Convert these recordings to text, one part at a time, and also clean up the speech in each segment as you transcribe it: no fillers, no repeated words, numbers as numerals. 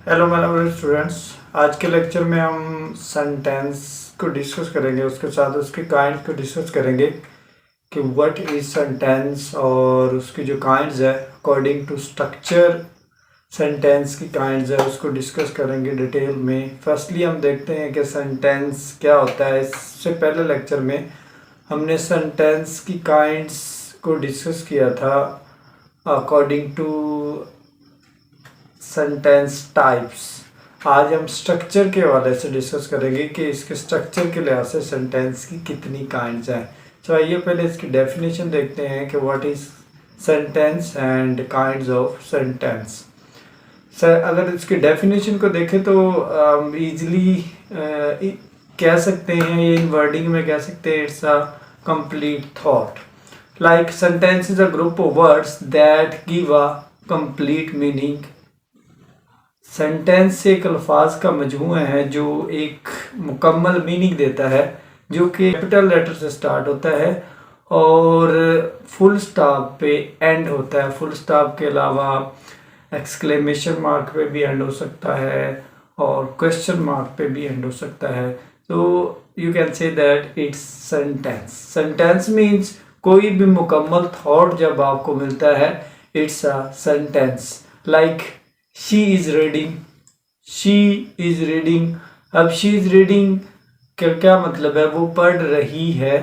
Hello मेरे students. आज के लेक्चर में हम सेंटेंस को डिस्कस करेंगे, उसके साथ उसके काइंड को डिस्कस करेंगे कि व्हाट इज सेंटेंस और उसकी जो काइंड्स है अकॉर्डिंग टू स्ट्रक्चर। सेंटेंस की काइंड्स है उसको डिस्कस करेंगे डिटेल में। फर्स्टली हम देखते हैं कि सेंटेंस क्या होता है। इससे पहले लेक्चर में हमने सेंटेंस की काइंड्स को डिस्कस किया था अकॉर्डिंग टू सेंटेंस टाइप्स। आज हम स्ट्रक्चर के हवाले से डिस्कस करेंगे कि इसके स्ट्रक्चर के लिहाज से सेंटेंस की कितनी काइंड्स हैं। तो आइए पहले इसकी डेफिनेशन देखते हैं कि what is sentence and kinds of sentence. अगर इसकी डेफिनेशन को देखें तो इजीली कह सकते हैं, ये इन वर्डिंग में कह सकते हैं, it's a complete thought. Like sentence is a group of words that give a complete meaning. Sentence एक अल्फाज का मजमूआ है जो एक मुकम्मल मीनिंग देता है, जो कि कैपिटल लेटर से स्टार्ट होता है और फुल स्टॉप पे एंड होता है। फुल स्टॉप के अलावा एक्सक्लेमेशन मार्क पे भी एंड हो सकता है और क्वेश्चन मार्क पे भी एंड हो सकता है। तो you can say that it's sentence. Sentence means कोई भी मुकम्मल थॉट जब आपको मिलता है, it's a sentence. Like she is reading, she is reading. अब शी इज रीडिंग का क्या मतलब है? वो पढ़ रही है।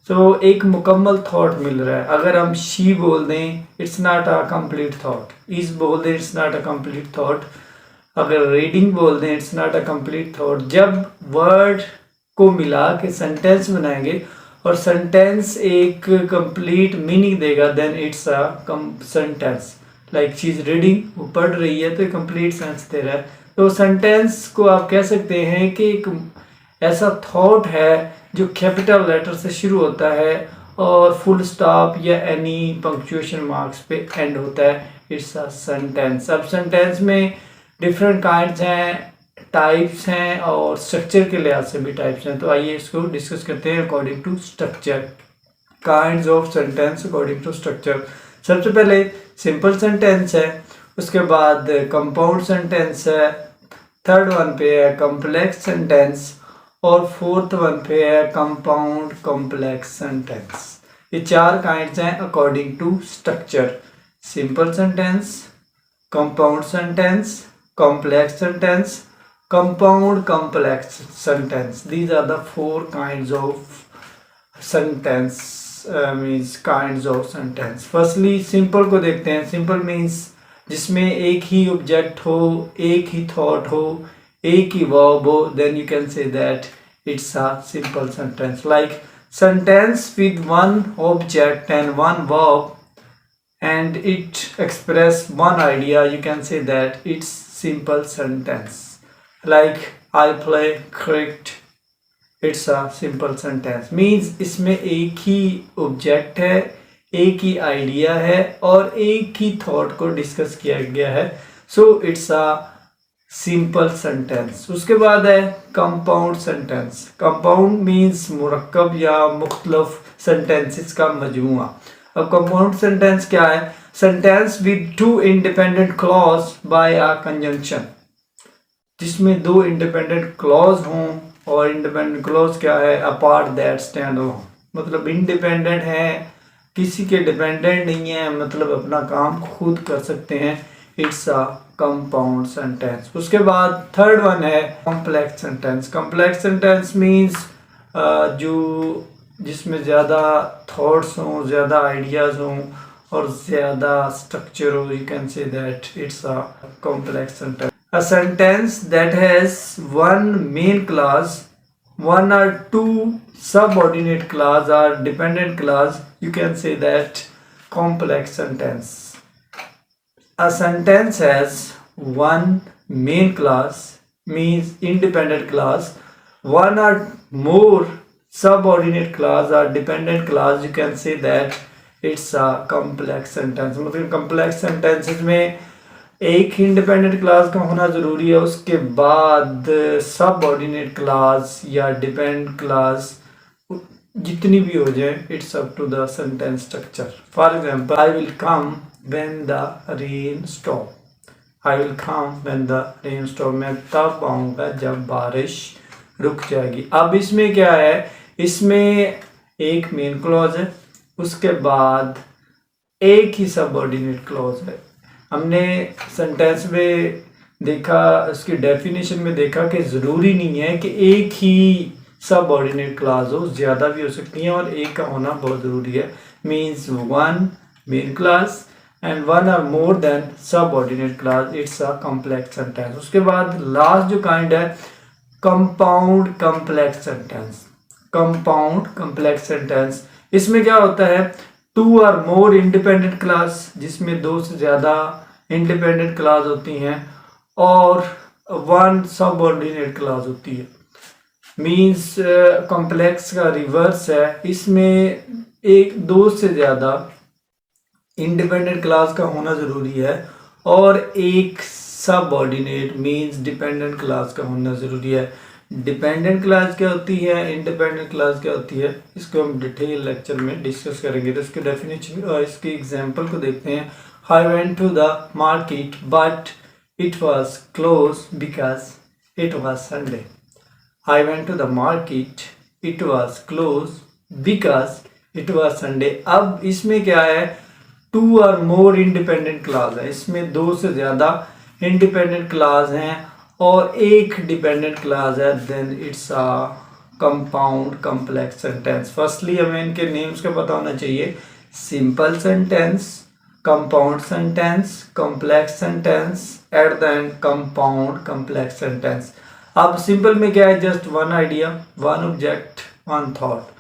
तो एक मुकम्मल थॉट मिल रहा है। अगर हम शी बोल दें, it's not a complete thought. Is बोल दें, it's not a complete thought. अगर रीडिंग बोल दें, it's not a complete thought. जब वर्ड को मिला के सेंटेंस बनाएंगे और सेंटेंस एक कंप्लीट मीनिंग देगा, then it's a sentence. Like she is reading, वो पढ़ रही है, तो कंप्लीट सेंस दे रहा है। तो सेंटेंस को आप कह सकते हैं कि एक ऐसा थॉट है जो कैपिटल लेटर से शुरू होता है और फुल स्टॉप या एनी पंक्चुएशन मार्क्स पे एंड होता है। It's a sentence. अब सेंटेंस में डिफरेंट काइंड्स हैं, टाइप्स हैं और स्ट्रक्चर के लिहाज से भी टाइप्स हैं। तो आइए इसको डिस्कस करते हैं according to structure. Kinds of sentence according to structure. सबसे पहले सिंपल सेंटेंस है, उसके बाद कंपाउंड सेंटेंस है, थर्ड वन पे है कॉम्प्लेक्स सेंटेंस और फोर्थ वन पे है कंपाउंड कॉम्प्लेक्स सेंटेंस। ये चार काइंड्स हैं according to structure. Simple sentence, compound sentence, complex sentence, compound complex sentence. These are the four kinds of sentence means kinds of sentence. Firstly simple को देखते हैं। Simple means जिसमें एक ही object हो, एक ही थॉट हो, एक ही वर्ब हो, then you can say that it's a simple sentence. Like sentence with one object and one verb and it express one idea, you can say that it's simple sentence. Like I play cricket, it's a simple sentence. means इसमें एक ही object है, एक ही idea है और एक ही thought को discuss किया गया है। So it's a simple sentence. उसके बाद है कंपाउंड सेंटेंस। कंपाउंड मीन्स मुरक्कब या मुख्तलिफ सेंटेंसेस का मजमुआ। अब कंपाउंड सेंटेंस क्या है? Sentence with two independent clause bye a conjunction, जिसमें दो इंडिपेंडेंट क्लॉज हों। और इंडिपेंडेंट क्लॉज क्या है? अपार्ट दैट स्टैंड अलोन, मतलब इंडिपेंडेंट है, किसी के डिपेंडेंट नहीं है, मतलब अपना काम खुद कर सकते हैं। It's a compound sentence. उसके बाद थर्ड वन है complex sentence. Complex sentence means जो जिसमें ज़्यादा थॉट्स हों, ज़्यादा आइडियाज़ हों और ज़्यादा स्ट्रक्चर हो, you can say that it's a complex sentence. A sentence that has one main clause, one or two subordinate clause or dependent clause, you can say that complex sentence. A sentence has one main clause means independent clause, one or more subordinate clause or dependent clause, you can say that it's a complex sentence. मतलब complex sentences में एक ही independent class का होना ज़रूरी है, उसके बाद subordinate clause या डिपेंड क्लास जितनी भी हो जाए, it's up to the sentence structure. For example, I will come when the rain stop. I will come when the rain stop, मैं तब आऊँगा जब बारिश रुक जाएगी। अब इसमें क्या है, इसमें एक मेन क्लॉज है, उसके बाद एक ही सबऑर्डिनेट क्लॉज है। हमने सेंटेंस में देखा, उसकी डेफिनेशन में देखा कि ज़रूरी नहीं है कि एक ही सबऑर्डिनेट क्लॉज हो, ज़्यादा भी हो सकती हैं और एक का होना बहुत ज़रूरी है। Means one main clause and one or more than subordinate clause, it's a complex sentence. उसके बाद लास्ट जो काइंड है compound complex sentence. Compound complex sentence, इसमें क्या होता है, टू और मोर इंडिपेंडेंट क्लास, जिसमें दो से ज़्यादा इंडिपेंडेंट क्लास होती हैं और वन सबऑर्डिनेट क्लास होती है। मींस कॉम्प्लेक्स का रिवर्स है, इसमें एक दो से ज़्यादा इंडिपेंडेंट क्लास का होना ज़रूरी है और एक सबऑर्डिनेट मींस डिपेंडेंट क्लास का होना ज़रूरी है। डिपेंडेंट क्लास क्या होती है, इंडिपेंडेंट क्लास क्या होती है, इसको हम डिटेल लेक्चर में डिस्कस करेंगे। तो इसके डेफिनेशन और इसके एग्जांपल को देखते हैं। I went to the market but it was close because it was Sunday. I went to the market it was close because it was Sunday. अब इसमें क्या है, टू और मोर इंडिपेंडेंट क्लास है, इसमें दो से ज़्यादा इंडिपेंडेंट क्लास हैं और एक डिपेंडेंट क्लास है, then it's a compound complex sentence. Firstly हमें इनके नेम्स का पता होना चाहिए, simple sentence, compound sentence, complex sentence, at the end compound complex sentence. अब सिंपल में क्या है, just one idea, one object, one thought.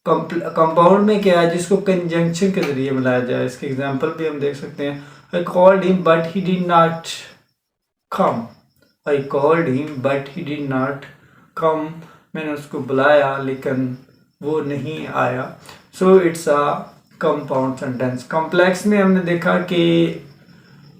Compound में क्या है, जिसको कंजंक्शन के जरिए मिलाया जाए। इसके एग्जांपल भी हम देख सकते हैं। I called him but he did not come. I called him but he did not come, मैंने उसको बुलाया लेकिन वो नहीं आया। So it's a compound sentence. Complex में हमने देखा कि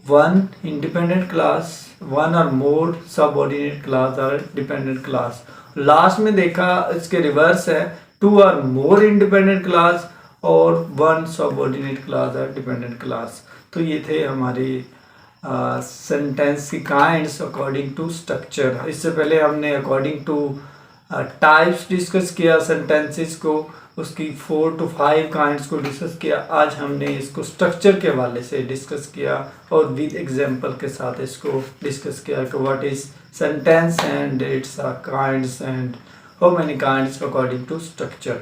वन इंडिपेंडेंट क्लास, वन और मोर सबऑर्डिनेट क्लास और डिपेंडेंट क्लास। लास्ट में देखा इसके रिवर्स है, टू और मोर इंडिपेंडेंट क्लास और वन सबऑर्डिनेट क्लास और डिपेंडेंट क्लास। तो ये थे हमारे सेंटेंस की काइंड्स अकॉर्डिंग टू स्ट्रक्चर। इससे पहले हमने अकॉर्डिंग टू टाइप्स डिस्कस किया सेंटेंसेस को, उसकी 4 to 5 काइंड्स को डिस्कस किया। आज हमने इसको स्ट्रक्चर के हवाले से डिस्कस किया और विद एग्जांपल के साथ इसको डिस्कस किया कि what is sentence and its kinds and how many kinds according to structure.